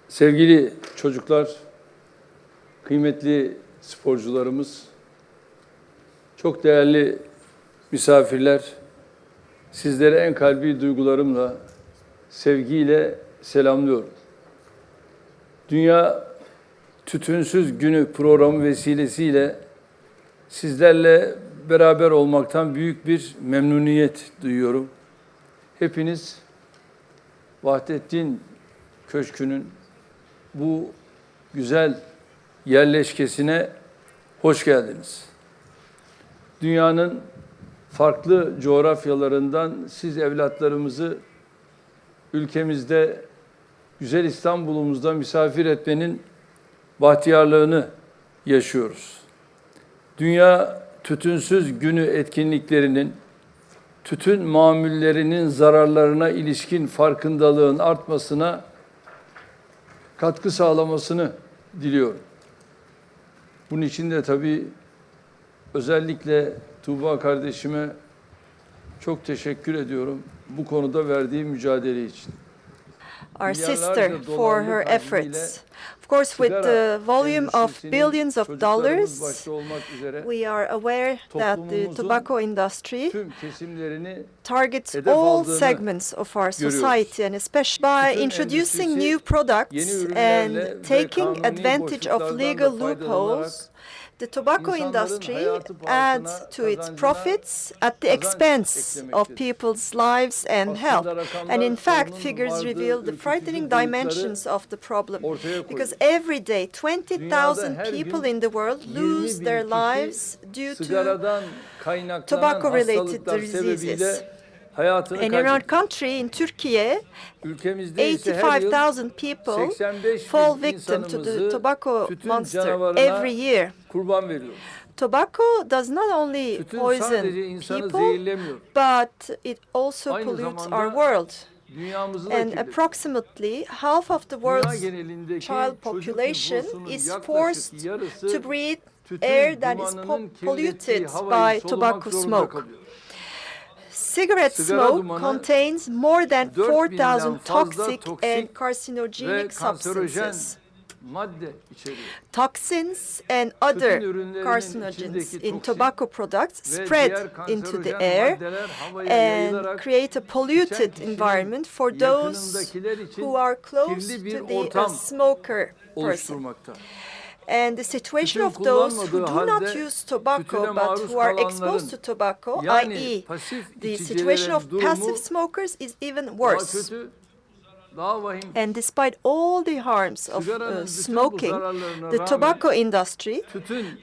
Sevgili çocuklar, kıymetli sporcularımız, çok değerli misafirler, sizlere en kalbi duygularımla, sevgiyle selamlıyorum. Dünya Tütünsüz Günü programı vesilesiyle sizlerle beraber olmaktan büyük bir memnuniyet duyuyorum. Hepiniz Vahdettin Köşkü'nün bu güzel yerleşkesine hoş geldiniz. Dünyanın farklı coğrafyalarından siz evlatlarımızı ülkemizde, güzel İstanbul'umuzda misafir etmenin bahtiyarlığını yaşıyoruz. Dünya Tütünsüz Günü etkinliklerinin, tütün mamullerinin zararlarına ilişkin farkındalığın artmasına katkı sağlamasını diliyorum. Bunun için de tabii özellikle Tuğba kardeşime çok teşekkür ediyorum bu konuda verdiği mücadele için. Our sister for her efforts. Of course, with the volume of billions of dollars, we are aware that the tobacco industry targets all segments of our society, and especially by introducing new products and taking advantage of legal loopholes. The tobacco industry adds to its profits at the expense of people's lives and health. And in fact, figures reveal the frightening dimensions of the problem. Because every day, 20,000 people in the world lose their lives due to tobacco-related diseases. And in our country, in Turkey, 85,000 people fall victim to the tobacco monster every year. Tobacco does not only poison people, but it also pollutes our world. And approximately half of the world's child population is forced to breathe air that is polluted by tobacco smoke. Cigarette smoke contains more than 4,000 toxic and carcinogenic substances. Toxins and other carcinogens in tobacco products spread into the air and create a polluted environment for those who are close to the smoker person. And the situation of those who do not use tobacco but who are exposed to tobacco, i.e. the situation of passive smokers, is even worse. And despite all the harms of smoking, the tobacco industry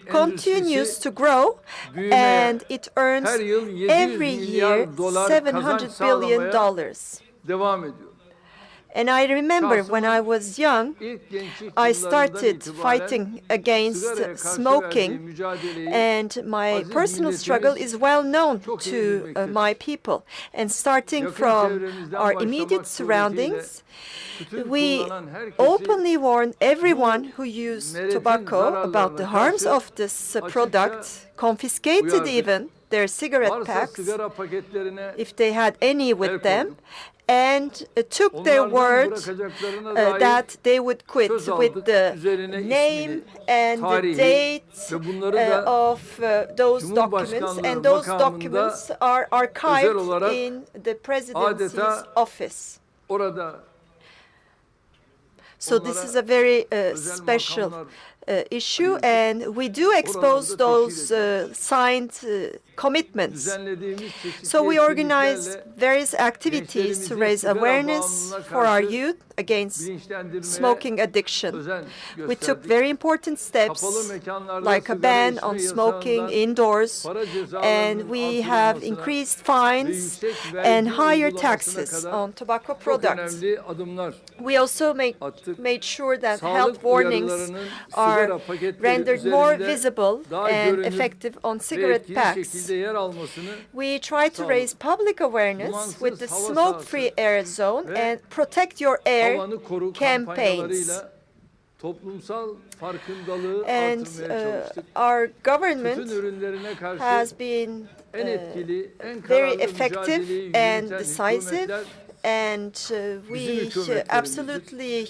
continues to grow, and it earns every year $700 billion. And I remember when I was young, I started fighting against smoking, and my personal struggle is well known to my people. And starting from our immediate surroundings, we openly warn everyone who used tobacco about the harms of this product, confiscated even their cigarette packs, if they had any with them, and took their word that they would quit with the name and the date of those documents, and those documents are archived in the presidency's office. So this is a very special issue, and we do expose those signed commitments. So we organize various activities to raise awareness for our youth against smoking addiction. We took very important steps, like a ban on smoking indoors, and we have increased fines and higher taxes on tobacco products. We also made sure that health warnings are rendered more visible and effective on cigarette packs. We try to raise public awareness with the smoke-free air zone and protect your air campaigns. And our government has been very effective and decisive and we absolutely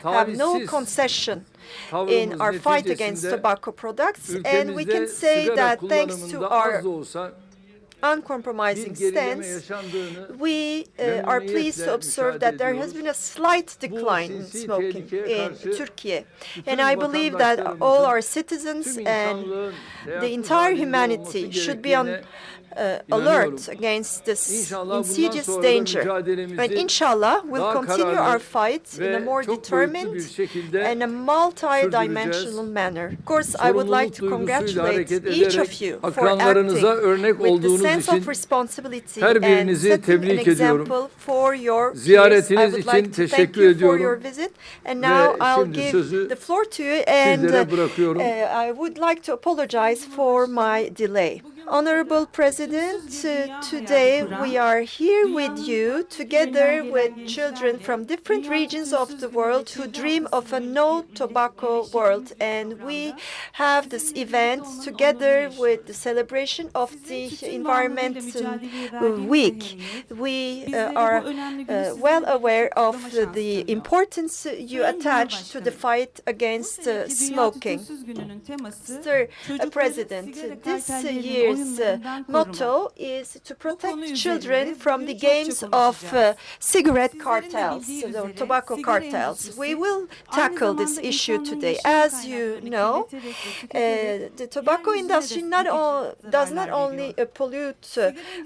have no concession in our fight against tobacco products, and we can say that thanks to our uncompromising stance, we are pleased to observe that there has been a slight decline in smoking in Turkey. And I believe that all our citizens and the entire humanity should be on alert against this insidious danger. And inshallah, we'll continue our fight in a more determined and a multi-dimensional manner. Of course, I would like to congratulate each of you for acting with the sense of responsibility and setting an example for your peers. I would like to thank you for your visit. And now I'll give the floor to you, and I would like to apologize for my delay. Honorable President, today we are here with you together with children from different regions of the world who dream of a no tobacco world, and we have this event together with the celebration of the Environmental Week. We are well aware of the importance you attach to the fight against smoking. Mr. President, this year's motto is to protect children from the games of cigarette cartels, or tobacco cartels. We will tackle this issue today. As you know, the tobacco industry does not only pollute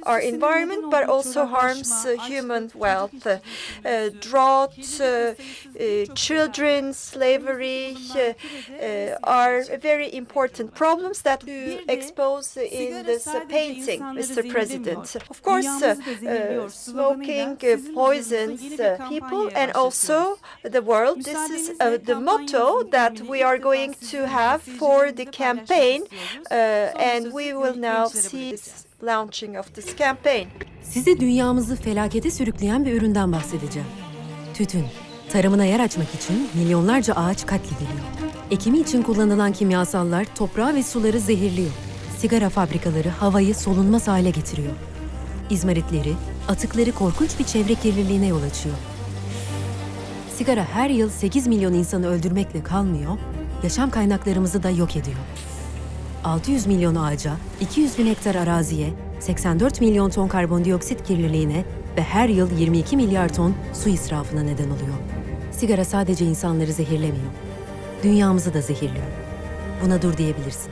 our environment, but also harms human wealth. Drought, children, slavery are very important problems that we expose in this painting, Mr. President. Of course, smoking poisons people and also the world. This is the motto that we are going to have for the campaign, and we will now see this launching of this campaign. Size dünyamızı felakete sürükleyen bir üründen bahsedeceğim. Tütün. Tarımına yer açmak için milyonlarca ağaç katlediliyor. Ekimi için kullanılan kimyasallar toprağı ve suları zehirliyor. Sigara fabrikaları havayı solunmaz hale getiriyor. İzmaritleri, atıkları korkunç bir çevre kirliliğine yol açıyor. Sigara her yıl 8 milyon insanı öldürmekle kalmıyor, yaşam kaynaklarımızı da yok ediyor. 600 milyon ağaca, 200 bin hektar araziye, 84 milyon ton karbondioksit kirliliğine ve her yıl 22 milyar ton su israfına neden oluyor. Sigara sadece insanları zehirlemiyor, dünyamızı da zehirliyor. Buna dur diyebilirsin.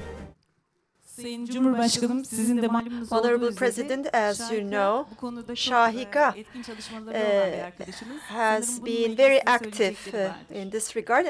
Sayın Cumhurbaşkanım, sizin de malumunuz olduğu Honorable üzere President, as you know, bu konuda çok Şahika etkin çalışmaları olan bir arkadaşımız. has Sanırım been bununla very ilgili active söyleyecekleri vardır. in this regard.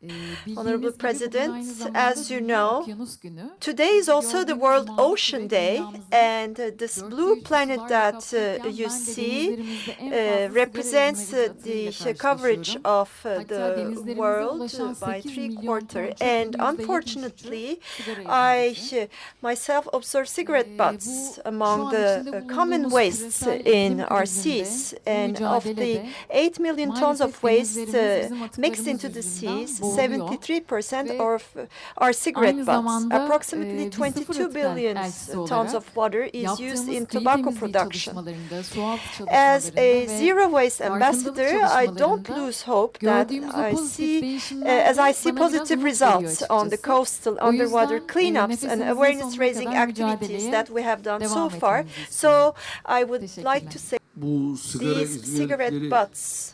Bildiğiniz Honorable gibi President, bugün aynı zamanda as you Dünya know, Okyanus Günü. today is also the Gördüğünüz World mavi Ocean küre Day, dünyamızın and this dört blue büyük planet sularla that kaplıkken you ben de see denizlerimizde en fazla sigara represents ürünleri atığıyla the coverage karşılaşıyorum. of Hatta the denizlerimize world ulaşan by 8 three milyon quarter. ton çöpün And %73'ü unfortunately, sigara I ürünleri. myself observe cigarette butts Bu among şu an the içinde common bulunduğumuz wastes küresel in iklim our krizinde, seas. bu And of the mücadelede 8 million tons of maalesef waste denizlerimiz bizim mixed into atıklarımız the yüzünden seas, boğuluyor 73% ve of our cigarette aynı butts. zamanda Approximately bir sıfır 22 atık billion elçisi tons olarak of water is used yaptığımız in kıyı tobacco temizliği production. çalışmalarında, sualtı As çalışmalarında a ve zero waste ambassador, I don't çalışmalarında lose hope that gördüğümüz o I pozitif see, değişimler as I see bana biraz positive umut veriyor results on the açıkçası. coastal O underwater yüzden cleanups and nefesimizin awareness sonuna raising kadar activities mücadeleye that we have done so devam far. etmemizi So I would Teşekkürler. like to say Bu sigara these cigarette izmaritleri butts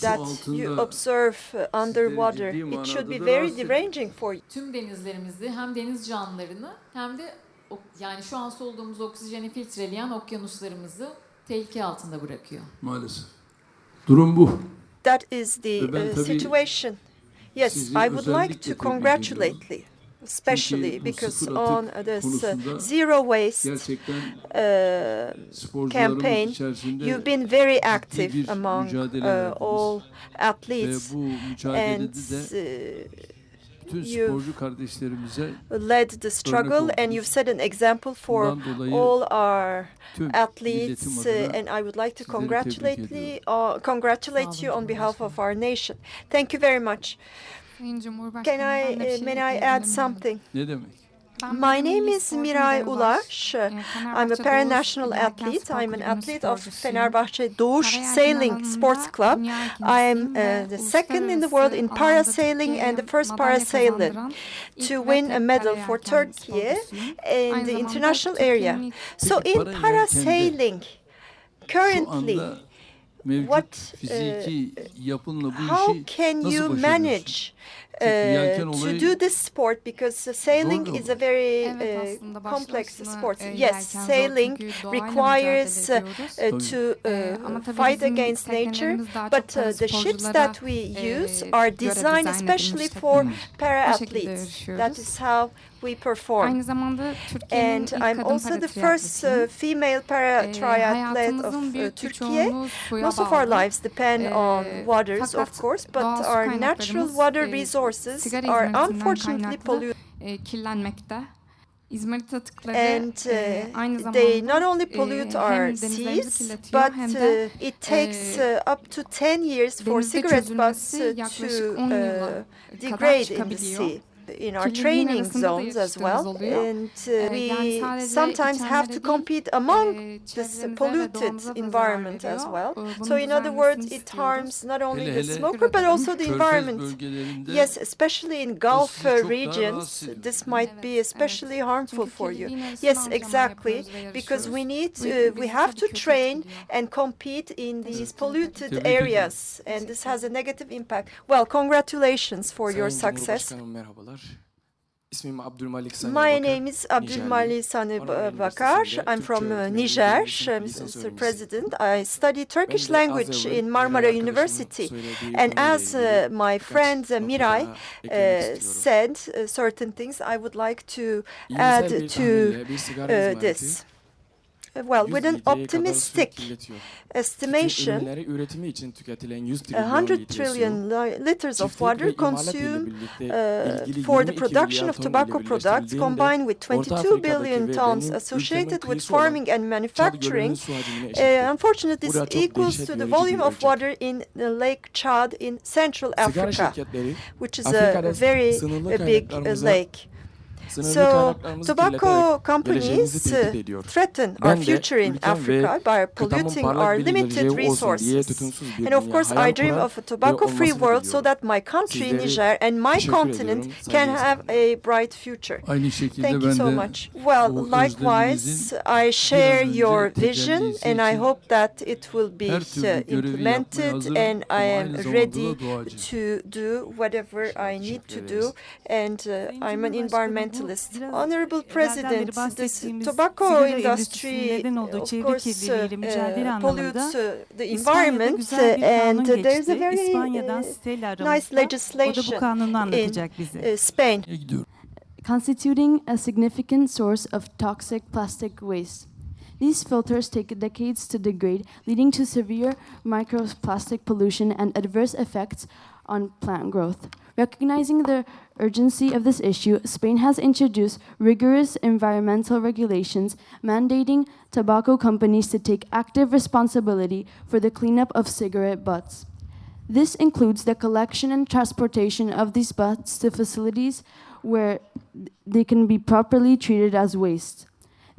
that you altında observe underwater, ciddi it should be manada very rahatsız ediyor. deranging for you. Tüm denizlerimizi hem deniz canlılarını hem de yani şu an soluduğumuz oksijeni filtreleyen okyanuslarımızı tehlike altında bırakıyor. Maalesef. Durum bu. That is the Ve ben tabii situation. Yes, sizi I would like özellikle to tebrik congratulate ediyorum. you, especially Çünkü bu because sıfır on atık this konusunda zero waste gerçekten campaign, sporcularımız içerisinde you've been very ciddi active bir among mücadele verdiniz. all Ve athletes, bu and mücadelede de bütün you've sporcu kardeşlerimize led the struggle, and oldunuz. you've set an example for bundan dolayı all our tüm athletes, milletim adına and I would like to sizleri tebrik ediyorum. congratulate you on behalf of our nation. Thank you very much. Sayın Cumhurbaşkanım, Can ben de bir I, şey may I add ekleyebilir miyim? something? ne demek? My name is Miray Ulaş. I'm a paranational athlete. I'm an athlete of Fenerbahçe Doğuş Sailing Sports Club. I'm the second in the world in parasailing and the first parasailer to win a medal for Turkey in the international area. So in parasailing, currently, mevcut fiziki yapınla bu how işi can nasıl you başarıyorsun? manage to do this sport, because sailing Zor is a very complex sport. Yes, sailing requires to fight against nature, but the ships that we use are designed especially for para-athletes. That is how we perform. And I'm also the first female para-triathlete of Turkey. Most of our lives depend on waters, of course, but our natural water resources are unfortunately polluted. Kirlenmekte. İzmarit atıkları And aynı zamanda they not only pollute our hem denizlerimizi seas, kirletiyor but hem de it takes up to 10 years for denizde cigarette butts çözülmesi yaklaşık 10 to yıla kadar degrade in the çıkabiliyor. sea. In our Kirliliğin training arasında da zones as well, yarıştığımız oluyor. and Yani we sadece sometimes have to içenlere compete among değil, this çevremize ve polluted doğamıza da environment zarar as veriyor. well. Bunun So in other words, düzenlemesini it istiyoruz. harms not only Hele the hele smoker but also the Körfez environment. bölgelerinde Yes, especially in Gulf sizi çok daha regions, rahatsız ediyor. this might be especially harmful Çünkü for you. kirliliğin arasında Yes, antrenman exactly, yapıyoruz ve because we need yarışıyoruz. we Bizi have tabii to kötü train etkiliyor. and compete in these polluted Tebrik ederim. areas, and this has a negative impact. Well, congratulations for your Sayın success. Cumhurbaşkanım merhabalar. İsmim Abdülmalik Sani My Bakar. name is Abdülmalik Sani Marmara Bakar. Üniversitesi'nde I'm from Türkçe öğretmeni Niger, lisans Mr. öğrencisiyim. President. I study Turkish Ben de az language evvel in Marmara Miray University. arkadaşımın söylediği And konuyla as ilgili my birkaç friend nokta Miray daha eklemek istiyorum. said certain things, I would like to İyimser add bir to tahminle bir sigara izmariti this. Well, 100 with an litreye kadar su optimistic kirletiyor. estimation, Ürünleri üretimi için tüketilen 100 trilyon 100 litre trillion liters of çiftlik ve water imalat ile consumed birlikte ilgili for the 22 production milyar of ton tobacco ile products birleştirildiğinde combined with Orta 22 Afrika'daki billion ve tons benim associated ülkemin with kıyısı olan farming and Çad Gölü'nün manufacturing. su hacmine eşittir. Unfortunately, Bu da this çok equals dehşet to the verici bir volume of ölçek. water in Lake Chad in Central Sigara Africa, şirketleri which is a Afrika'da very sınırlı big kaynaklarımıza lake. sınırlı So, kaynaklarımızı tobacco kirleterek companies geleceğimizi tehdit ediyor. threaten our Ben de future in ülkem ve Africa by kıtamın polluting parlak our bir limited geleceği olsun diye resources. tutumsuz bir And of dünya course, hayal I dream kuran of a ve tobacco-free olmasını world so diliyorum. that my country, Sizleri Niger, and my teşekkür continent ediyorum, can saygıyla have a bright future. Aynı şekilde Thank you ben so de much. Well, bu likewise, özleminizin I share önce your tecellisi vision, and I için hope that it will be her türlü görevi yapmaya implemented, hazırım and ama I am aynı zamanda ready da doğacıyım. to do whatever I need to Teşekkür do. ederiz. And I'm an environmentalist. Honorable President, this bahsettiğimiz tobacco sigara industry, endüstrisinin neden olduğu of çevre course, kirliliğiyle mücadele pollutes anlamında the İspanya'da environment, güzel bir kanun and there's a geçti. very İspanya'dan Stella nice aramızda. O da bu legislation kanunu anlatacak in bize. Spain. Gidiyorum. Constituting a significant source of toxic plastic waste. These filters take decades to degrade, leading to severe microplastic pollution and adverse effects on plant growth. Recognizing the urgency of this issue, Spain has introduced rigorous environmental regulations mandating tobacco companies to take active responsibility for the cleanup of cigarette butts. This includes the collection and transportation of these butts to facilities where they can be properly treated as waste.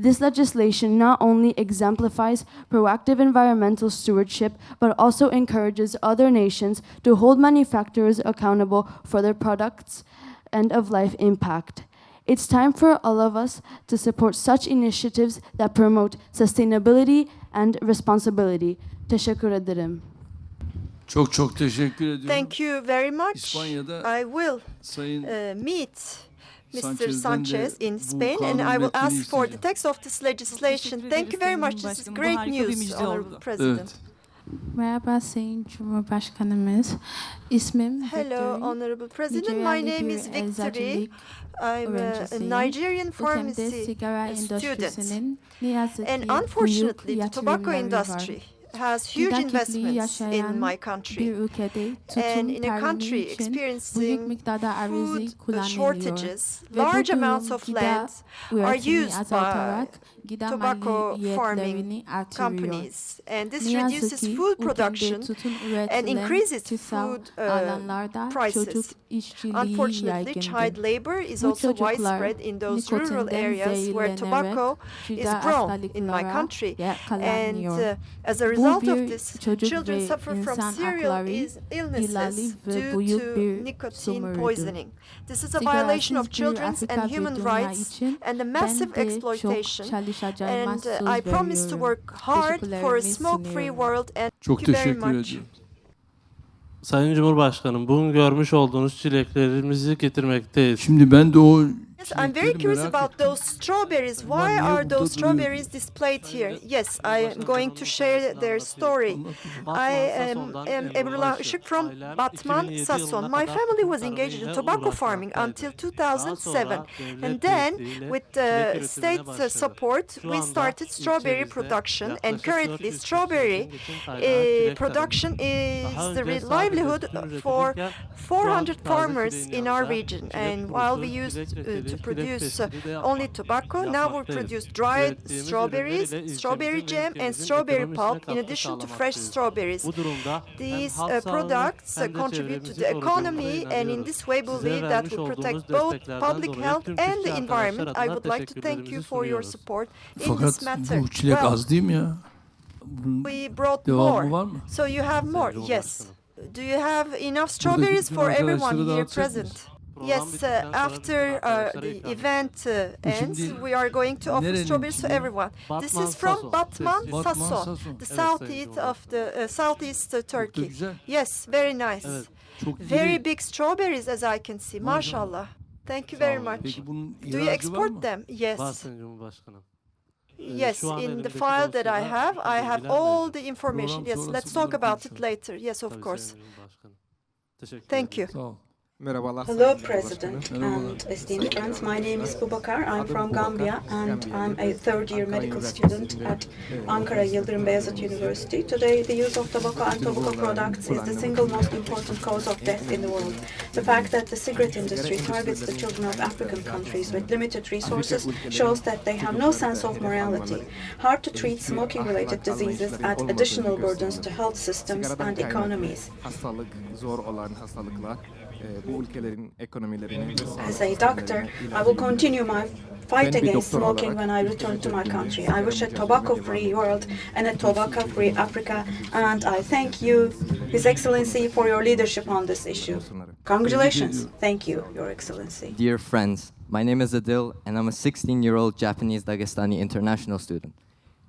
This legislation not only exemplifies proactive environmental stewardship, but also encourages other nations to hold manufacturers accountable for their products' end-of-life impact. It's time for all of us to support such initiatives that promote sustainability and responsibility. Teşekkür ederim. Çok çok teşekkür ediyorum. Thank you very much. İspanya'da I will Sayın meet Mr. Sanchez'den Sanchez de in bu Spain, and kanun I will metnini ask for the isteyeceğim. text of this legislation. Thank you very much. This is great Harika bir news, müjde Honorable oldu. President. Evet. Merhaba Sayın Cumhurbaşkanımız. İsmim Hello, Victory. Honorable President. My Nijeryalı name bir is Victory. eczacılık I'm a öğrencisiyim. Nigerian Ülkemde pharmacy sigara student. endüstrisinin ne yazık ki And büyük unfortunately, the tobacco yatırımları industry var. has huge Gıda kıtlığı investments in yaşayan my bir country. ülkede And tutum in a country termini için büyük experiencing miktarda arazi food kullanılıyor. shortages, Ve bu large durum amounts of gıda land are üretimini used azaltarak by gıda tobacco farming maliyetlerini artırıyor. companies. And this Ne yazık reduces ki food ülkede production tutun and üretilen increases kırsal food alanlarda prices. çocuk işçiliği Unfortunately, child yaygındır. labor is Bu also çocuklar widespread in those rural nikotinden areas where zehirlenerek tobacco is gıda grown in my hastalıklara country. And yakalanıyor. as a Bu result of bir this, çocuk children ve suffer from insan serial hakları illnesses ihlali ve due büyük to bir nicotine sömürüdür. poisoning. This is a violation of Sigarasız bir children's Afrika and ve human dünya rights için and a ben massive de exploitation. çok çalışacağıma And söz I promise to veriyorum. work hard for a Teşekkürlerimi smoke-free sunuyorum. world. And Çok thank you very teşekkür much. ediyorum. Sayın Cumhurbaşkanım, bugün görmüş olduğunuz çileklerimizi getirmekteyiz. Şimdi ben de o Yes, I'm very çilekleri curious merak about ettim. those strawberries. Bunlar Why niye are burada those duruyor? strawberries displayed here? Yes, I am going to share their story. I am Emrullah Işık from Batman, Sasson. My family was engaged in tobacco farming until 2007. And then, with the state support, we started strawberry production. And currently, strawberry production is the livelihood for 400 farmers in our region. And while we used to produce only tobacco, now we produce dried strawberries, strawberry jam, and strawberry pulp, in addition to fresh strawberries. These products contribute to the economy, and in this way, we believe that we protect both public health and the environment. I would like to thank you for your support in this Fakat matter. bu çilek Well, az değil mi ya? Bunun we brought devamı var more. mı? So you have more? Yes. Do you have enough strawberries bütün for everyone arkadaşları here dağıtacak present? mısınız? Yes, after the event ends, we are going to offer nerenin strawberries to içinde? everyone. This Batman, is from Sasson. Batman, Batman, Sasson, Sasson. the Evet, southeast Sayın of the southeast Çok da Turkey. güzel. Yes, very nice. Evet. Çok Very iri. big strawberries, as I can see. Mashallah. Thank you very Sağ olun. much. Peki bunun Do you ihracı var export mı? them? Var Yes. Sayın Cumhurbaşkanım. Yes, şu an in the elimdeki file that I dosyada have, I have bilgiler all mevcut. the information. Program Yes, sonrası let's talk bunları about it konuşalım. later. Yes, of Tabii course. Sayın Cumhurbaşkanım. Teşekkür Thank you. Sağ ol. Merhabalar. Hello, Sayın President Cumhurbaşkanı. and esteemed friends. My name is Bubakar. I'm Adım from Bubakar, Gambia, and I'm a third-year Ankara medical Üniversitesi'nde, student at Ankara Yıldırım Beyazıt University. Today, the use of tobacco and tobacco products is the single most important cause of death in the world. The fact that the cigarette industry targets the children of African countries with limited resources shows that they have no sense of morality. Hard-to-treat smoking-related diseases add additional burdens to health systems Sigaradan and kaynak economies. hastalık, zor olan hastalıklar bu ülkelerin ekonomilerini ve sağlık As a doctor, sistemlerini I will continue my fight Ben bir against doktor smoking olarak when I return to my country. I wish a tobacco-free world and a tobacco-free Africa, and I thank you, His Excellency, for your leadership on this issue. sunarım. Congratulations. Thank you, Your Excellency. Dear friends, my name is Adil, and I'm a 16-year-old Japanese Dagestani international student.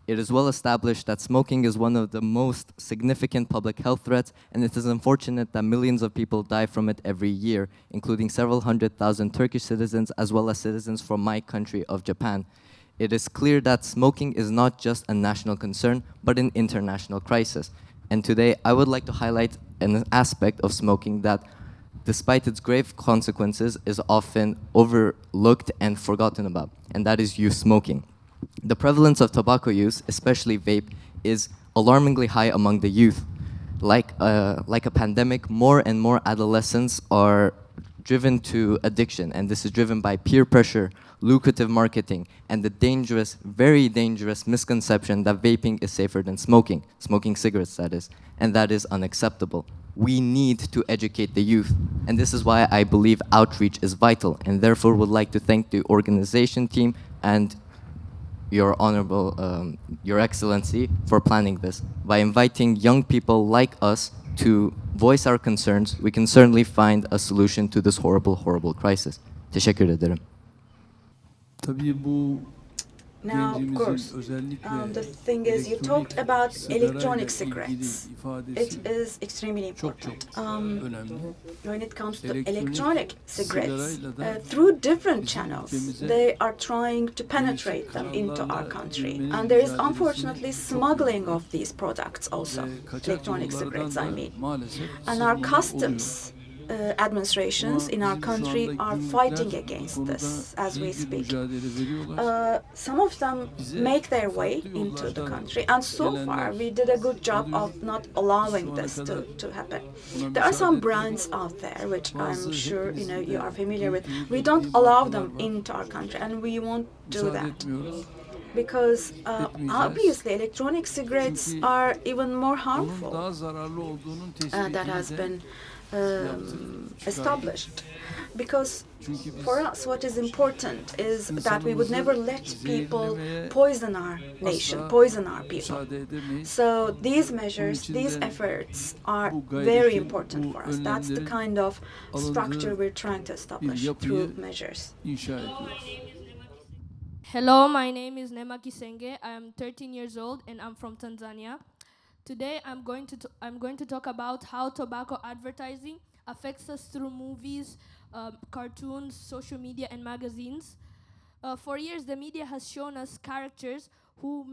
It is well established that smoking is one of the most significant public health threats, and it is unfortunate that millions of people die from it every year, including several 100,000 Turkish citizens as well as citizens from my country of Japan. It is clear that smoking is not just a national concern, but an international crisis. And today, I would like to highlight an aspect of smoking that, despite its grave consequences, is often overlooked and forgotten about, and that is youth smoking. The prevalence of tobacco use, especially vape, is alarmingly high among the youth. Like a pandemic, more and more adolescents are driven to addiction, and this is driven by peer pressure, lucrative marketing, and the dangerous, very dangerous misconception that vaping is safer than smoking cigarettes, that is, and that is unacceptable. We need to educate the youth, and this is why I believe outreach is vital, and therefore would like to thank the organization team and Your Honorable, Your Excellency, for planning this. By inviting young people like us to voice our concerns, we can certainly find a solution to this horrible, horrible crisis. Teşekkür ederim. Tabii bu Now, of course, gencimizin özellikle the thing is, you talked about sigarayla electronic ilgili cigarettes. It ifadesi is extremely çok important. önemli. When it comes to Elektronik electronic cigarettes, sigarayla da through different bizim channels, ülkemize they are trying to penetrate them into our country. And there is unfortunately smuggling of these products also, ve kaçak electronic cigarettes, I yollardan da mean. maalesef And our sızmalar oluyor. customs administrations in our country are fighting against this as we speak. Some of them make their way into the country, and so far we did a good job of not allowing this to happen. There are some brands out there which I'm sure you are familiar with. We don't allow them into our country, and we won't do that. Because obviously electronic cigarettes are even more harmful. That has been established. Because for us what is important is that we would never let people poison our nation, poison our people. So these measures, these efforts are very important for us. That's the kind of structure we're trying to establish through measures. Hello, my name is Nema Kisenge. I am 13 years old and I'm from Tanzania. Today I'm going to talk about how tobacco advertising affects us through movies, cartoons, social media and magazines. For years the media has shown us characters who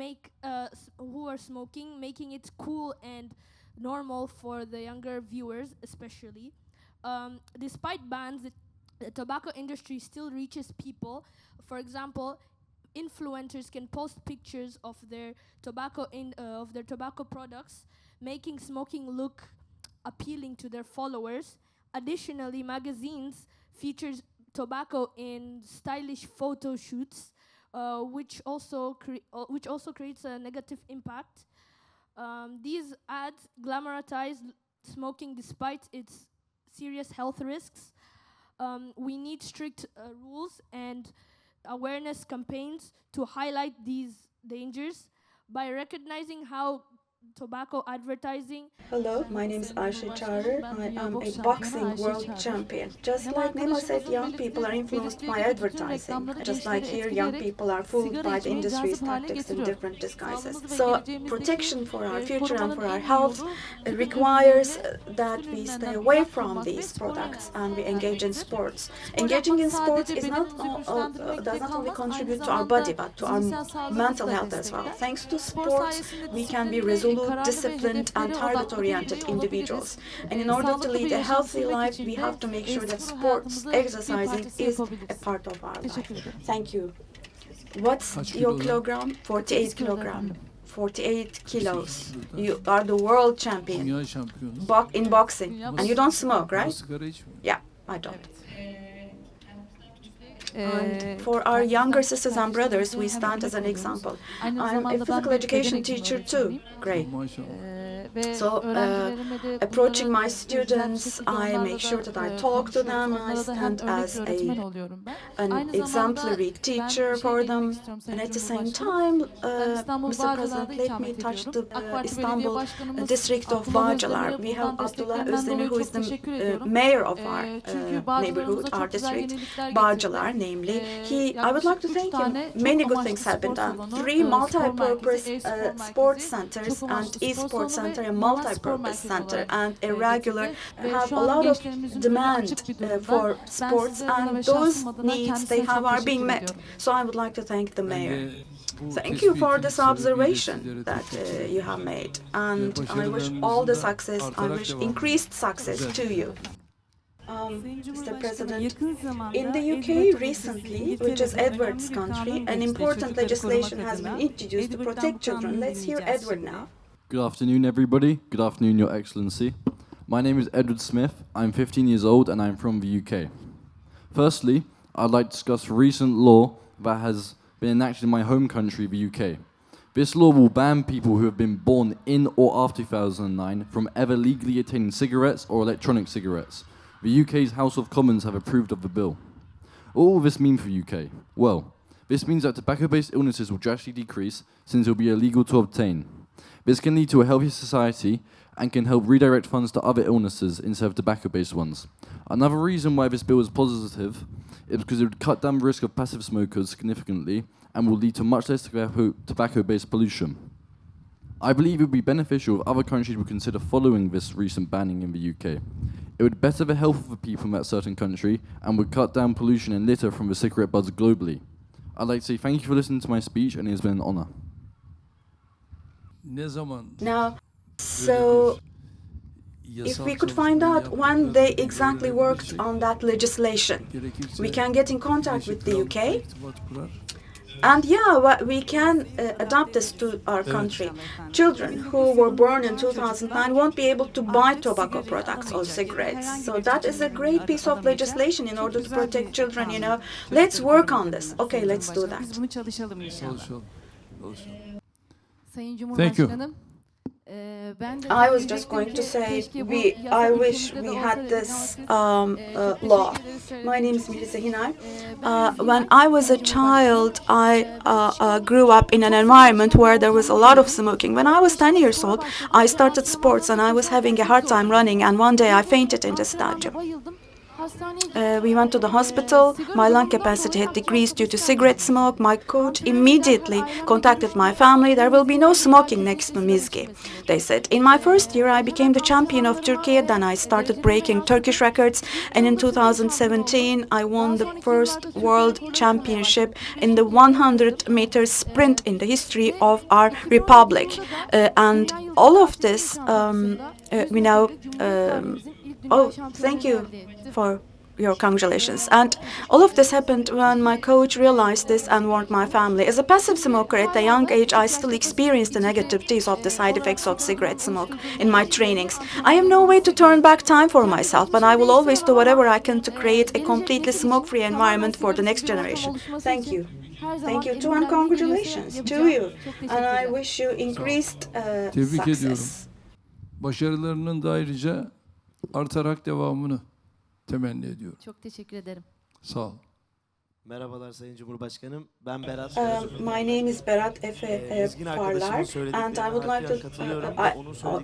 are smoking, making it cool and normal for the younger viewers especially. Despite bans, the tobacco industry still reaches people. For example, influencers can post pictures of their tobacco products, making smoking look appealing to their followers. Additionally, magazines feature tobacco in stylish photo shoots, which also creates a negative impact. These ads glamorize smoking despite its serious health risks. We need strict rules and awareness campaigns to highlight these dangers. By recognizing how tobacco advertising. Hello, my name is Ayşe Çağrı. I am a boxing world champion. Just like Nema said, young people are influenced by advertising. Just like here, young people are fooled by the industry's tactics in different disguises. So protection for our future and for our health requires that we stay away from these products and we engage in sports. Engaging in sports does not only contribute to our body but to our mental health as well. Thanks to sports, we can be resolute, disciplined and target-oriented individuals. And in order to lead a healthy life, we have to make sure that sports, exercising is a part of our life. Thank you. What's your kilogram? 48 kilogram. 48 kilos. You are the world champion in boxing. And you don't smoke, right? Yeah, I don't. And for our younger sisters and brothers, we stand as an example. I'm a physical education teacher too. Great. So, approaching my students, I make sure that I talk to them. I stand as an exemplary teacher for them. And at the same time, Mr. President, let me touch the Istanbul district of Bağcılar. We have Abdullah Özdemir, who is the mayor of our neighborhood, our district, Bağcılar, namely. I would like to thank him. Many good things have been done. 3 multi-purpose sports centers and e-sports center, a multi-purpose center, and a regular have a lot of demand for sports, and those needs they have are being met. So I would like to thank the mayor. Thank you for this observation that you have made, and I wish all the success, I wish increased success to you. Mr. President, in the UK recently, which is Edward's country, an important legislation has been introduced to protect children. Let's hear Edward now. Good afternoon, everybody. Good afternoon, Your Excellency. My name is Edward Smith. I'm 15 years old and I'm from the UK. Firstly, I'd like to discuss a recent law that has been enacted in my home country, the UK. This law will ban people who have been born in or after 2009 from ever legally attaining cigarettes or electronic cigarettes. The UK's House of Commons have approved of the bill. What will this mean for the UK? Well, this means that tobacco-based illnesses will drastically decrease since it will be illegal to obtain. This can lead to a healthier society and can help redirect funds to other illnesses instead of tobacco-based ones. Another reason why this bill is positive is because it would cut down the risk of passive smokers significantly and will lead to much less tobacco-based pollution. I believe it would be beneficial if other countries would consider following this recent banning in the UK. It would better the health of the people in that certain country and would cut down pollution and litter from the cigarette butts globally. I'd like to say thank you for listening to my speech, and it has been an honor. Now, so if we could find out when they exactly worked on that legislation, we can get in contact with the UK. And yeah, we can adapt this to our country. Children who were born in 2009 won't be able to buy tobacco products or cigarettes. So that is a great piece of legislation in order to protect children, you know. Let's work on this. Okay, let's do that. Biz bunu çalışalım inşallah. Sayın Thank you. Cumhurbaşkanım, I was just going to say, I wish we had this law. My name is Mirza Hinar. When I was a child, I grew up in an environment where there was a lot of smoking. When I was 10 years old, I started sports and I was having a hard time running, and one day I fainted in the stadium. We went to the hospital. My lung capacity had decreased due to cigarette smoke. My coach immediately contacted my family. There will be no smoking next to Mizgi, they said. In my first year, I became the champion of Turkey. Then I started breaking Turkish records. And in 2017, I won the first world championship in the 100-meter sprint in the history of our republic. And all of this, oh, thank you for your congratulations. And all of this happened when my coach realized this and warned my family. As a passive smoker at a young age, I still experienced the negativities of the side effects of cigarette smoke in my trainings. I have no way to turn back time for myself, but I will always do whatever I can to create a completely smoke-free environment for the next generation. Thank you. Thank you too, and congratulations to you. And I wish you increased Tebrik ediyorum. success. Başarılarının da ayrıca artarak devamını temenni ediyorum. Çok teşekkür ederim. Sağ ol. Merhabalar Sayın Cumhurbaşkanım. Ben Berat. My name is Berat Efe Parlar, and I would like to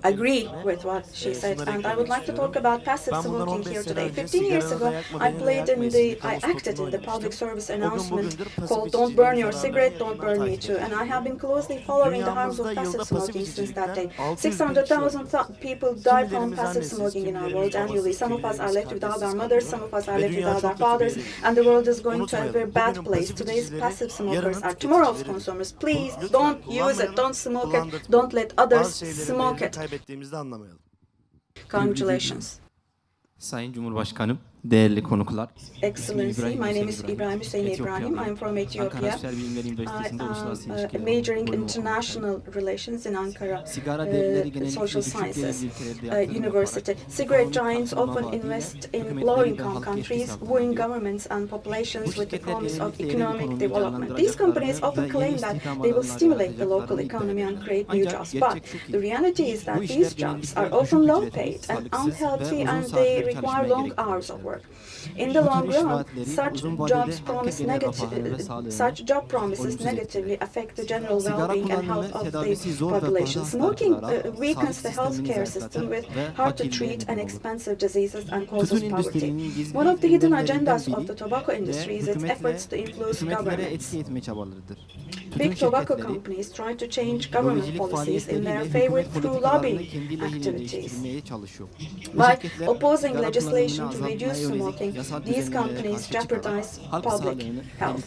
I agree with what she said, and I would like to talk about passive smoking here today. 15 years ago, I acted in the public service announcement called "Don't burn your cigarette, don't burn me too," and I have been closely following the harms of passive smoking since that day. 600,000 people die from passive smoking in our world annually. Some of us are left without our mothers, some of us are left without our fathers, and the world is going to a very bad place. Today's passive smokers are tomorrow's consumers. Please don't use it, don't smoke it, don't let others smoke it. Congratulations. Sayın Cumhurbaşkanım, değerli konuklar. Excellency, my name is İbrahim Hüseyin İbrahim. I'm from Ethiopia. I am majoring in international relations in Ankara Social Sciences University. Cigarette giants often invest in low-income countries, wooing governments and populations with the promise of economic development. These companies often claim that they will stimulate the local economy and create new jobs, but the reality is that these jobs are often low-paid and unhealthy, and they require long hours of work. In the long run, such job promises negatively affect the general well-being and health of the population. Smoking weakens the healthcare system with hard-to-treat and expensive diseases and causes poverty. One of the hidden agendas of the tobacco industry is its efforts to influence governments. Big tobacco companies try to change government policies in their favor through lobbying activities. By opposing legislation to reduce smoking, these companies jeopardize public health.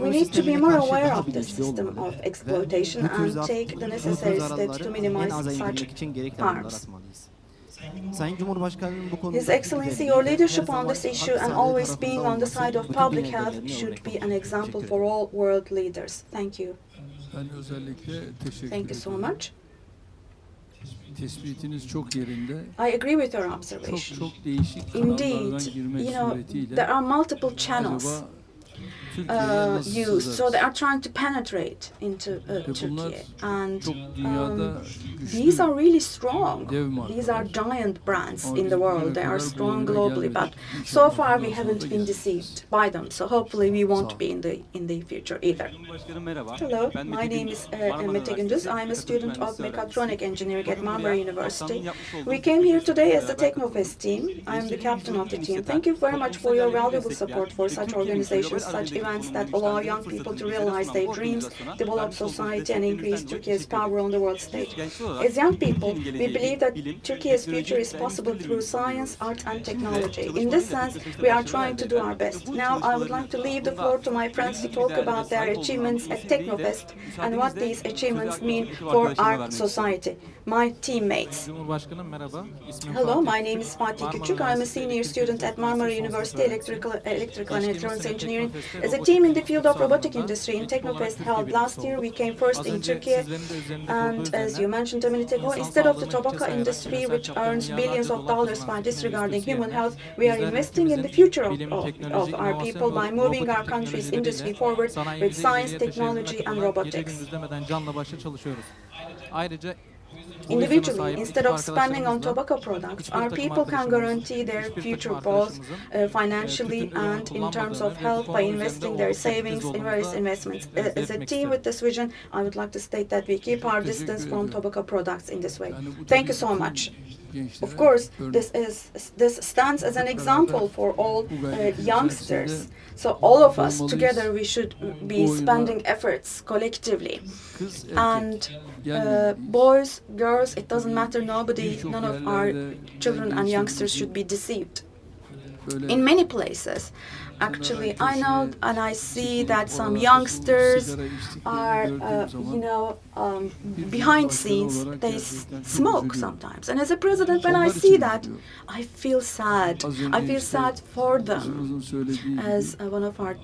We need to be more aware of this system of exploitation and take the necessary steps to minimize such harms. His Excellency, your leadership on this issue and always being on the side of public health should be an example for all world leaders. Thank you. Ben özellikle teşekkür Thank you so much. Tespitiniz çok yerinde. I agree with your observation. Çok değişik kanallardan girmek suretiyle. There are multiple channels used, so they are trying to penetrate into Turkey, and these are really strong. These are giant brands in the world. They are strong globally, but so far we haven't been deceived by them. So hopefully we won't be in the future either. Hello, my name is Mete Gündüz. I am a student of mechatronic engineering at Marmara University. We came here today as the Technofest team. I am the captain of the team. Thank you very much for your valuable support for such organizations, such events events that allow young people to realize their dreams, develop society, and increase Turkey's power on the world stage. As young people, we believe that Turkey's future is possible through science, art, and technology. In this sense, we are trying to do our best. Now, I would like to leave the floor to my friends to talk about their achievements at Technofest and what these achievements mean for our society. My teammates. Hello, my name is Fatih Küçük. I'm a senior student at Marmara University Electrical and Electronics Engineering. As a team in the field of robotic industry in Technofest held last year, we came first in Turkey. And as you mentioned a minute ago, instead of the tobacco industry, which earns billions of dollars by disregarding human health, we are investing in the future of our people by moving our country's industry forward with science, technology, and robotics. Individually, instead of spending on tobacco products, our people can guarantee their future both financially and in terms of health by investing their savings in various investments. As a team with this vision, I would like to state that we keep our distance from tobacco products in this way. Thank you so much. Of course, this stands as an example for all youngsters. So all of us together, we should be spending efforts collectively. And boys, girls, it doesn't matter, none of our children and youngsters should be deceived. In many places, actually, I know and I see that some youngsters are, behind scenes, they smoke sometimes. And as a president, when I see that, I feel sad. I feel sad for them. As one of our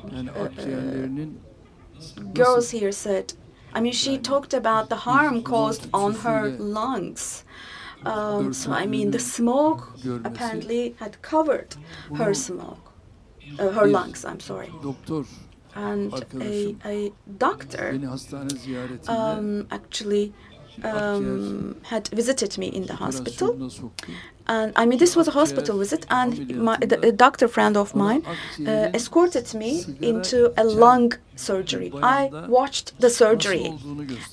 girls here said, I mean, she talked about the harm caused on her lungs. So, I mean, the smoke apparently had covered her her lungs, I'm sorry. And a doctor actually had visited me in the hospital. And I mean, this was a hospital visit, and a doctor friend of mine escorted me into a lung surgery. I watched the surgery,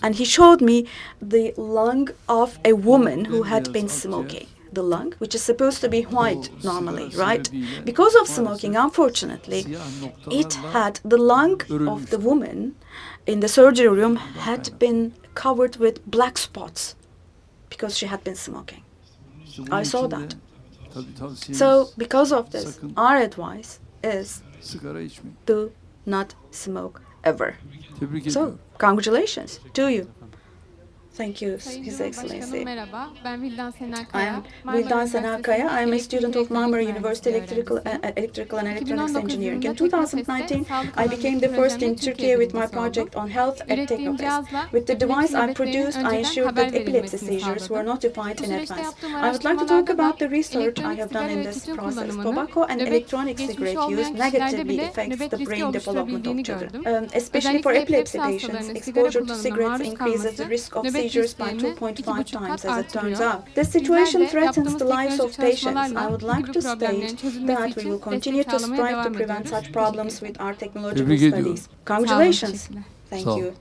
and he showed me the lung of a woman who had been smoking. The lung, which is supposed to be white normally, right? Because of smoking, unfortunately, it had the lung of the woman in the surgery room had been covered with black spots because she had been smoking. I saw that. So, because of this, our advice is do not smoke ever. So, congratulations to you. Thank you, His Excellency. Merhaba, ben Vildan I Senakaya. am Vildan Senakaya. I am a student of Marmara University Electrical and Electronics Engineering. In 2019, I became the first in Turkey with my project on health at Technofest. With the device I produced, I ensured that epilepsy seizures were notified in advance. I would like to talk about the research I have done in this process. Tobacco and electronic cigarette use negatively affects the brain development of children. Especially for epilepsy patients, exposure to cigarettes increases the risk of seizures by 2.5 times, as it turns out. This situation threatens the lives of patients. I would like to state that we will continue to strive to prevent such problems with our technological studies. Congratulations. Thank you.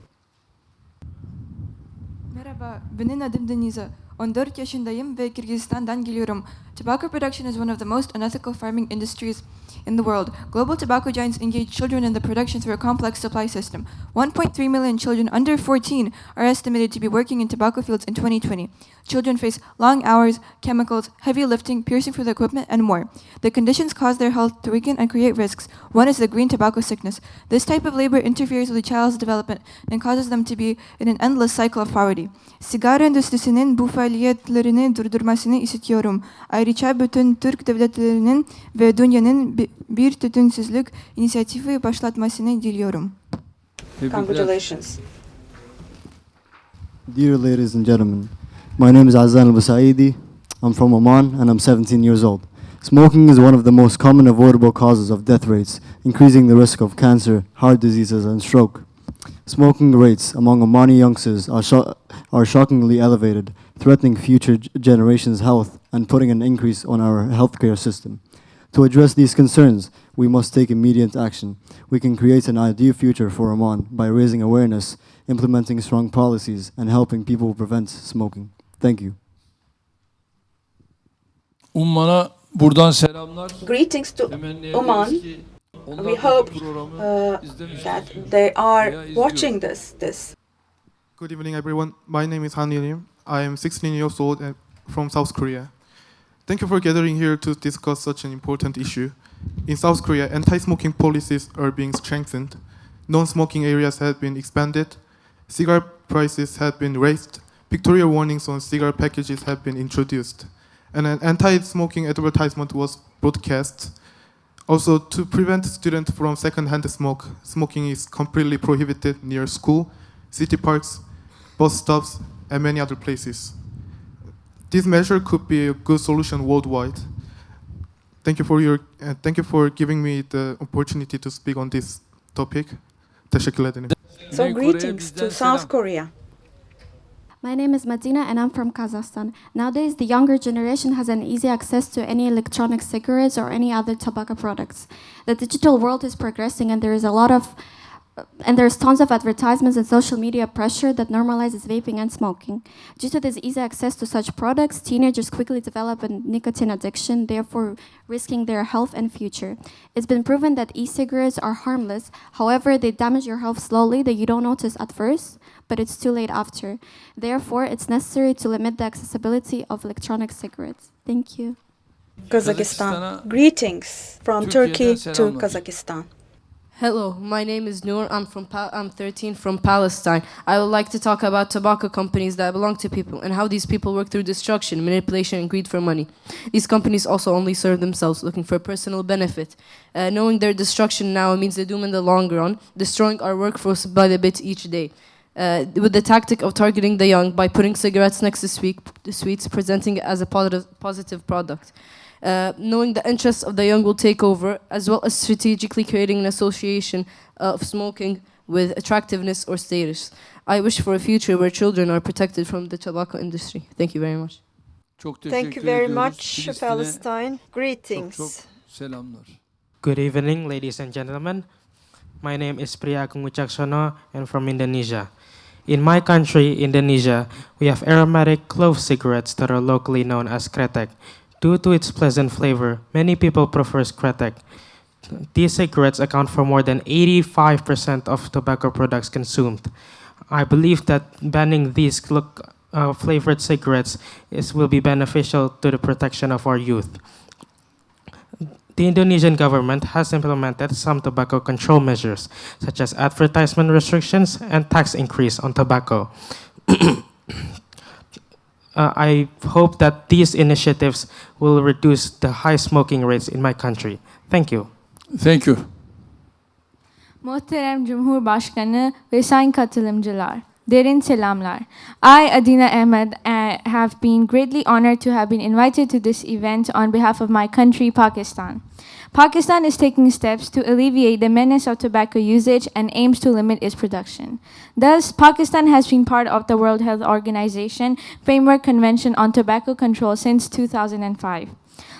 Merhaba, benim adım Deniza. 14 yaşındayım ve Kırgızistan'dan geliyorum. Tobacco production is one of the most unethical farming industries in the world. Global tobacco giants engage children in the production through a complex supply system. 1.3 million children under 14 are estimated to be working in tobacco fields in 2020. Children face long hours, chemicals, heavy lifting, piercing through the equipment, and more. The conditions cause their health to weaken and create risks. One is the green tobacco sickness. This type of labor interferes with a child's development and causes them to be in an endless cycle of poverty. Sigara endüstrisinin bu faaliyetlerini durdurmasını istiyorum. Ayrıca bütün Türk devletlerinin ve dünyanın bir tütünsüzlük inisiyatifi başlatmasını diliyorum. Congratulations. Dear ladies and gentlemen, my name is Azan al-Busaidi. I'm from Oman and I'm 17 years old. Smoking is one of the most common avoidable causes of death rates, increasing the risk of cancer, heart diseases, and stroke. Smoking rates among Omani youngsters are shockingly elevated, threatening future generations' health and putting an increase on our healthcare system. To address these concerns, we must take immediate action. We can create an ideal future for Oman by raising awareness, implementing strong policies, and helping people prevent smoking. Thank you. Umman'a buradan selamlar. Greetings to Oman. We hope that they are watching this. Good evening, everyone. My name is Han Lim. I am 16 years old and from South Korea. Thank you for gathering here to discuss such an important issue. In South Korea, anti-smoking policies are being strengthened. Non-smoking areas have been expanded. Cigarette prices have been raised. Pictorial warnings on cigarette packages have been introduced. And an anti-smoking advertisement was broadcast. Also, to prevent students from second-hand smoke, smoking is completely prohibited near school, city parks, bus stops, and many other places. This measure could be a good solution worldwide. Thank you for giving me the opportunity to speak on this topic. Teşekkür ederim. So greetings to South Korea. My name is Madina and I'm from Kazakhstan. Nowadays, the younger generation has an easy access to any electronic cigarettes or any other tobacco products. The digital world is progressing and there's tons of advertisements and social media pressure that normalizes vaping and smoking. Due to this easy access to such products, teenagers quickly develop a nicotine addiction, therefore risking their health and future. It's been proven that e-cigarettes are harmless. However, they damage your health slowly that you don't notice at first, but it's too late after. Therefore, it's necessary to limit the accessibility of electronic cigarettes. Thank you. Kazakhstan. Greetings from Turkey to Kazakhstan. Hello, my name is Noor. I'm 13 from Palestine. I would like to talk about tobacco companies that belong to people and how these people work through destruction, manipulation, and greed for money. These companies also only serve themselves, looking for personal benefit. Knowing their destruction now means the doom in the long run, destroying our workforce by the bit each day. With the tactic of targeting the young by putting cigarettes next to sweets, presenting it as a positive product. Knowing the interests of the young will take over, as well as strategically creating an association of smoking with attractiveness or status. I wish for a future where children are protected from the tobacco industry. Thank you very much. Thank you very much, Palestine. Greetings. Selamlar. Good evening, ladies and gentlemen. My name is Priya Agung Wicaksono and from Indonesia. In my country, Indonesia, we have aromatic clove cigarettes that are locally known as kretek. Due to its pleasant flavor, many people prefer kretek. These cigarettes account for more than 85% of tobacco products consumed. I believe that banning these flavored cigarettes will be beneficial to the protection of our youth. The Indonesian government has implemented some tobacco control measures, such as advertisement restrictions and tax increase on tobacco. I hope that these initiatives will reduce the high smoking rates in my country. Thank you. Thank you. Muhterem Cumhurbaşkanı ve sayın katılımcılar, derin selamlar. I, Adina Ahmed, have been greatly honored to have been invited to this event on behalf of my country, Pakistan. Pakistan is taking steps to alleviate the menace of tobacco usage and aims to limit its production. Thus, Pakistan has been part of the World Health Organization Framework Convention on Tobacco Control since 2005.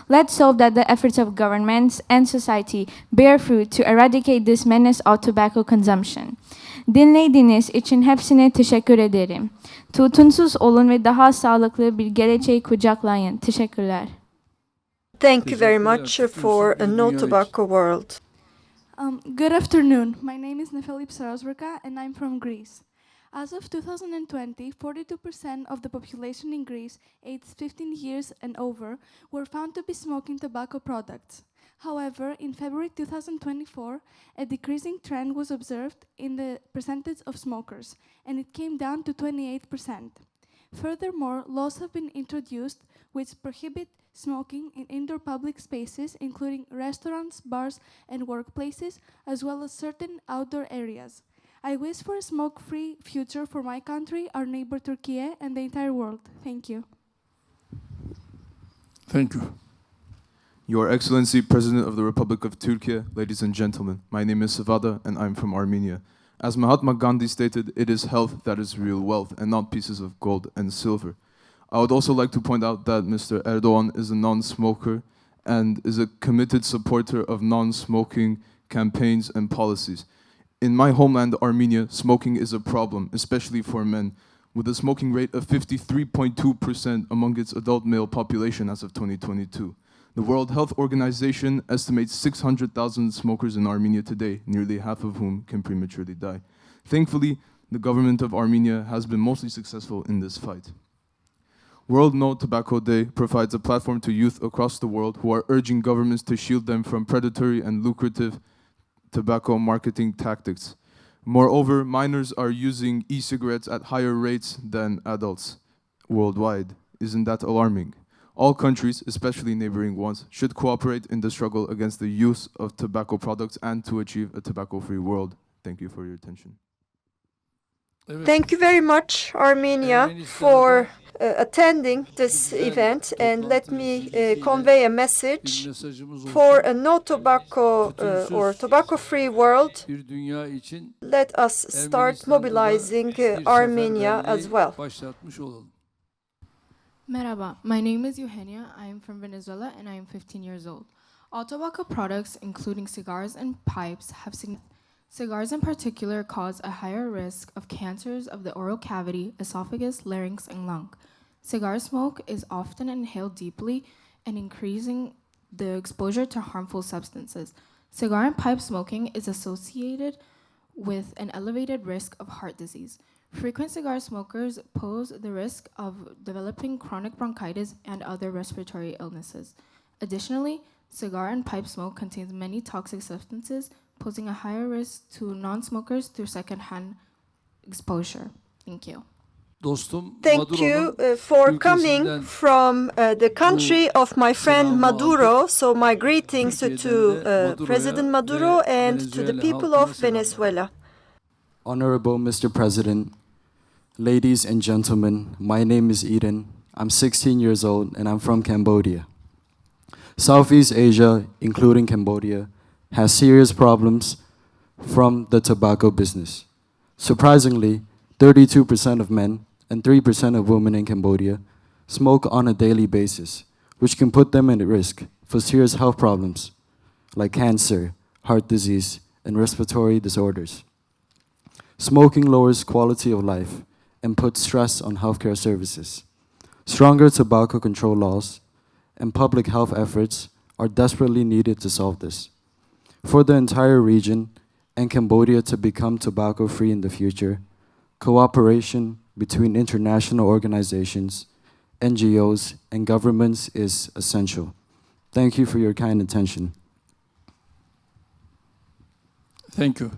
Let's hope that the efforts of governments and society bear fruit to eradicate this menace of tobacco consumption. Dinlediğiniz için hepsine teşekkür ederim. Tutunsuz olun ve daha sağlıklı bir geleceği kucaklayın. Teşekkürler. Thank you very much for a no tobacco world. Good afternoon. My name is Nefelip Sarasvrka and I'm from Greece. As of 2020, 42% of the population in Greece aged 15 years and over were found to be smoking tobacco products. However, in February 2024, a decreasing trend was observed in the percentage of smokers, and it came down to 28%. Furthermore, laws have been introduced which prohibit smoking in indoor public spaces, including restaurants, bars, and workplaces, as well as certain outdoor areas. I wish for a smoke-free future for my country, our neighbor Turkey, and the entire world. Thank you. Thank you. Your Excellency, President of the Republic of Turkey, ladies and gentlemen, my name is Savada and I'm from Armenia. As Mahatma Gandhi stated, it is health that is real wealth and not pieces of gold and silver. I would also like to point out that Mr. Erdoğan is a non-smoker and is a committed supporter of non-smoking campaigns and policies. In my homeland, Armenia, smoking is a problem, especially for men, with a smoking rate of 53.2% among its adult male population as of 2022. The World Health Organization estimates 600,000 smokers in Armenia today, nearly half of whom can prematurely die. Thankfully, the government of Armenia has been mostly successful in this fight. World No Tobacco Day provides a platform to youth across the world who are urging governments to shield them from predatory and lucrative tobacco marketing tactics. Moreover, minors are using e-cigarettes at higher rates than adults worldwide. Isn't that alarming? All countries, especially neighboring ones, should cooperate in the struggle against the use of tobacco products and to achieve a tobacco-free world. Thank you for your attention. Thank you very much, Armenia, for attending this event, and let me convey a message for a no tobacco or tobacco-free world. Let us start mobilizing Armenia as well. Merhaba, my name is Eugenia. I am from Venezuela and I am 15 years old. All tobacco products, including cigars and pipes, have cigars in particular cause a higher risk of cancers of the oral cavity, esophagus, larynx, and lung. Cigar smoke is often inhaled deeply and increasing the exposure to harmful substances. Cigar and pipe smoking is associated with an elevated risk of heart disease. Frequent cigar smokers pose the risk of developing chronic bronchitis and other respiratory illnesses. Additionally, cigar and pipe smoke contains many toxic substances, posing a higher risk to non-smokers through secondhand exposure. Thank you. Thank you for coming from the country of my friend Maduro. So my greetings to President Maduro and to the people of Venezuela. Honorable Mr. President, ladies and gentlemen, my name is Eden. I'm 16 years old and I'm from Cambodia. Southeast Asia, including Cambodia, has serious problems from the tobacco business. Surprisingly, 32% of men and 3% of women in Cambodia smoke on a daily basis, which can put them at risk for serious health problems like cancer, heart disease, and respiratory disorders. Smoking lowers quality of life and puts stress on healthcare services. Stronger tobacco control laws and public health efforts are desperately needed to solve this. For the entire region and Cambodia to become tobacco-free in the future, cooperation between international organizations, NGOs, and governments is essential. Thank you for your kind attention. Thank you.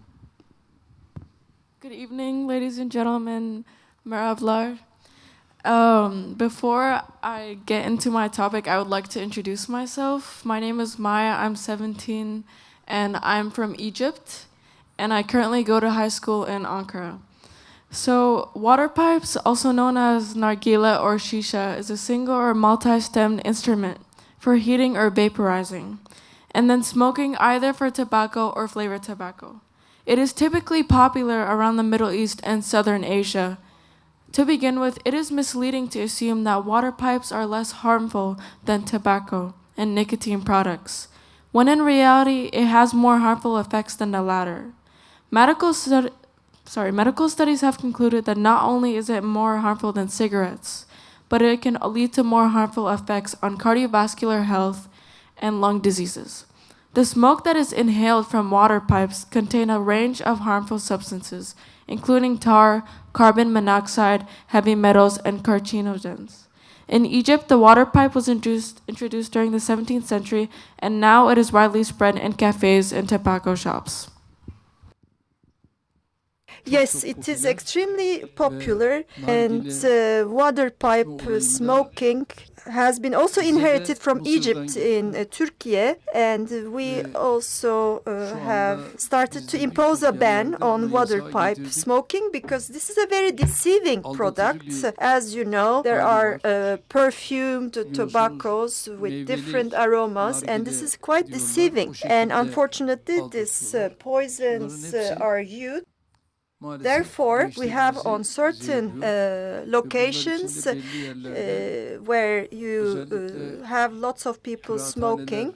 Good evening, ladies and gentlemen. Meravlar. Before I get into my topic, I would like to introduce myself. My name is Maya. I'm 17, and I'm from Egypt, and I currently go to high school in Ankara. So, water pipes, also known as nargila or shisha, is a single or multi-stemmed instrument for heating or vaporizing, and then smoking either for tobacco or flavored tobacco. It is typically popular around the Middle East and Southern Asia. To begin with, it is misleading to assume that water pipes are less harmful than tobacco and nicotine products, when in reality, it has more harmful effects than the latter. Medical studies have concluded that not only is it more harmful than cigarettes, but it can lead to more harmful effects on cardiovascular health and lung diseases. The smoke that is inhaled from water pipes contain a range of harmful substances, including tar, carbon monoxide, heavy metals, and carcinogens. In Egypt, the water pipe was introduced during the 17th century, and now it is widely spread in cafes and tobacco shops. Yes, it is extremely popular, and water pipe smoking has been also inherited from Egypt in Turkey, and we also have started to impose a ban on water pipe smoking because this is a very deceiving product. As you know, there are perfumed tobaccos with different aromas, and this is quite deceiving, and unfortunately this poisons our youth. Therefore, we have on certain locations where you have lots of people smoking,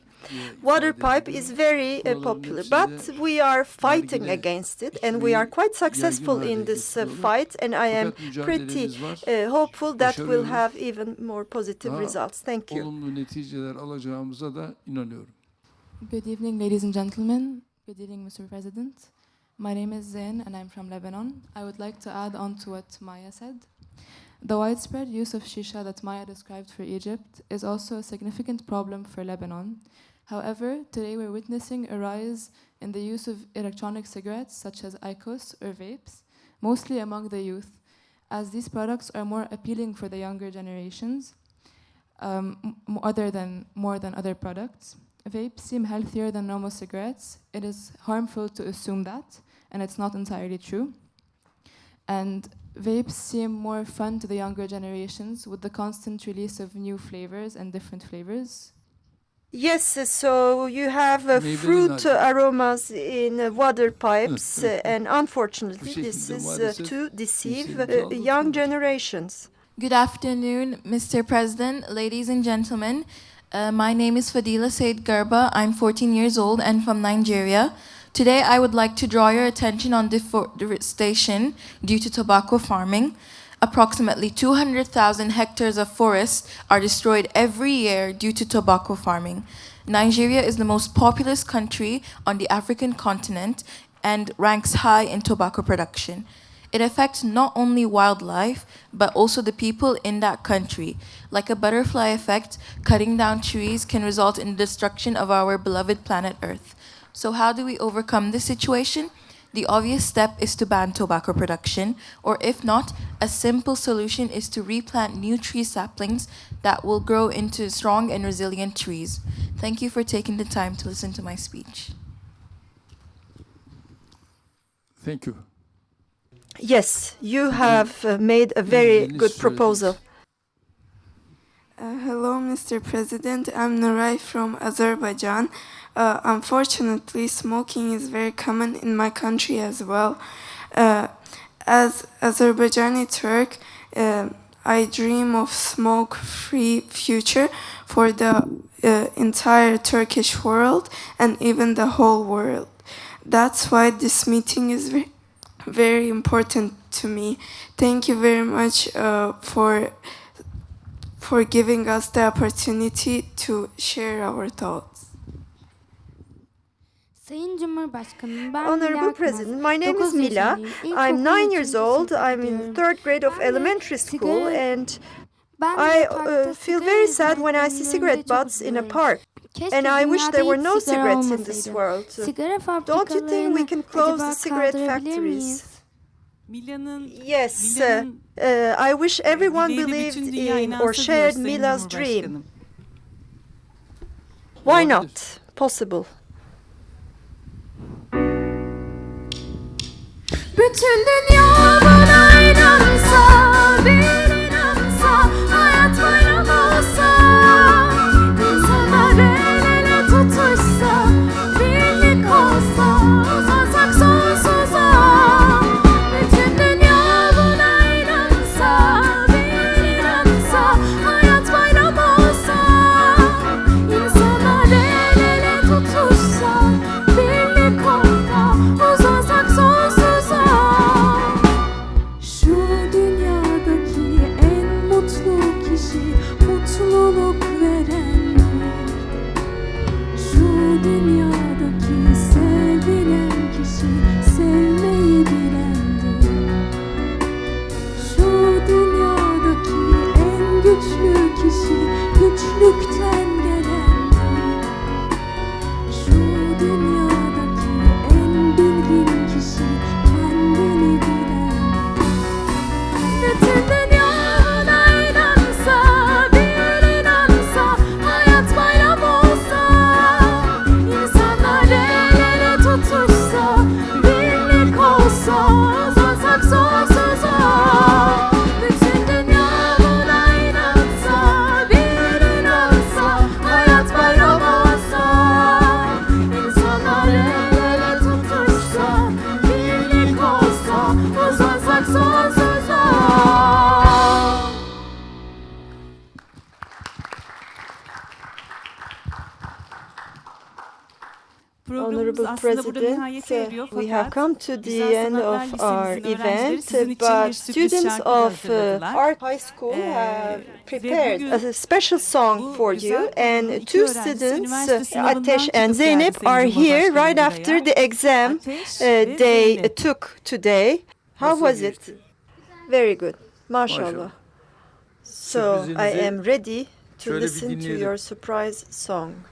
Water pipe is very popular, but we are fighting against it, and we are quite successful in this fight, and I am pretty hopeful that we'll have even more positive results. Thank you. Olumlu neticeler alacağımıza da inanıyorum. Good evening, ladies and gentlemen. Good evening, Mr. President. My name is Zain, and I'm from Lebanon. I would like to add on to what Maya said. The widespread use of shisha that Maya described for Egypt is also a significant problem for Lebanon. However, today we're witnessing a rise in the use of electronic cigarettes such as IQOS or vapes, mostly among the youth, as these products are more appealing for the younger generations, more than other products. Vapes seem healthier than normal cigarettes. It is harmful to assume that, and it's not entirely true. And vapes seem more fun to the younger generations with the constant release of new flavors and different flavors. Yes, so you have fruit aromas in water pipes, and unfortunately this is to deceive young generations. Good afternoon, Mr. President, ladies and gentlemen. My name is Fadila Said Garba. I'm 14 years old and from Nigeria. Today I would like to draw your attention on deforestation due to tobacco farming. Approximately 200,000 hectares of forests are destroyed every year due to tobacco farming. Nigeria is the most populous country on the African continent and ranks high in tobacco production. It affects not only wildlife, but also the people in that country. Like a butterfly effect, cutting down trees can result in the destruction of our beloved planet Earth. So how do we overcome this situation? The obvious step is to ban tobacco production, or if not, a simple solution is to replant new tree saplings that will grow into strong and resilient trees. Thank you for taking the time to listen to my speech. Thank you. Yes, you have made a very good proposal. Hello, Mr. President. I'm Nuray from Azerbaijan. Unfortunately, smoking is very common in my country as well. As Azerbaijani Turk, I dream of smoke-free future for the entire Turkish world and even the whole world. That's why this meeting is very important to me. Thank you very much for giving us the opportunity to share our thoughts. Honorable President, my name is Mila. I'm 9 years old. I'm in the 3rd grade of elementary school, and I feel very sad when I see cigarette butts in a park. And I wish there were no cigarettes in this world. Don't you think we can close the cigarette factories? Yes, I wish everyone believed in or shared Mila's dream. Why not? Possible. Bütün dünya bana inansa, bir inansa, hayat bayram olsa, insanlar el ele tutuşsa, birlik olsa, uzansak sonsuza. Bütün dünya buna inansa, bir inansa, hayat bayram olsa, insanlar el ele tutuşsa, birlik olsa, uzansak sonsuza. Honorable President, we have come to the end of our event, but students of Art High School have prepared a special song for you, and two students, Ateş and Zeynep, are here right after the exam they took today. How was it? Very good. Mashallah. So I am ready to listen to your surprise song.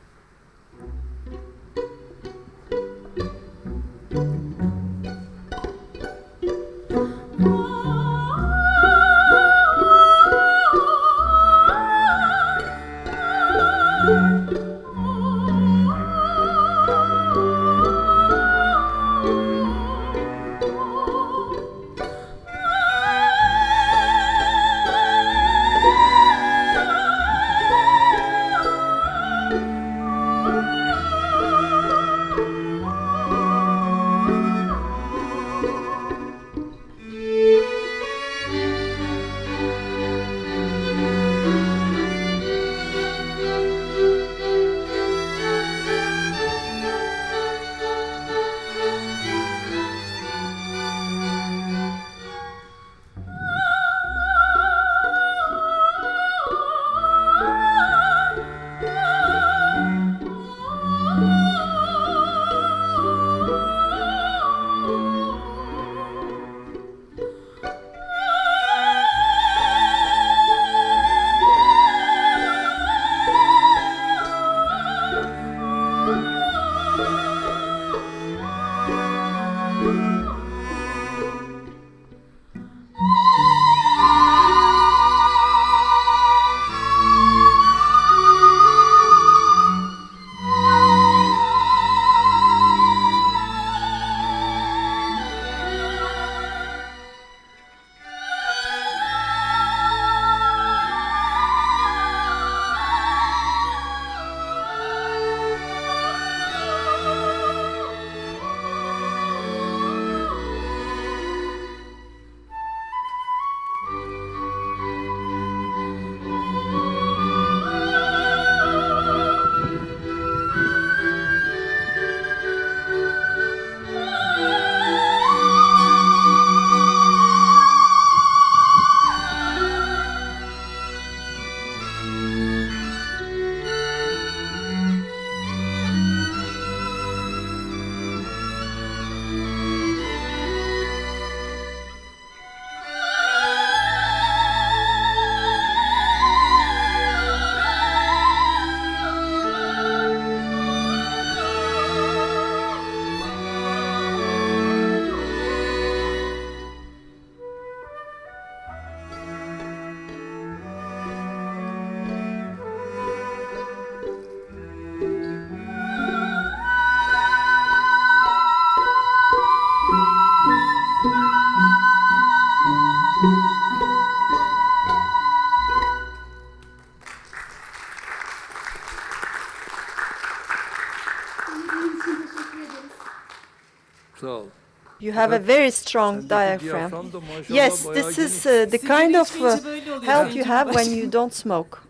You have a very strong diaphragm. Yes, this is the kind of health you have when you don't smoke.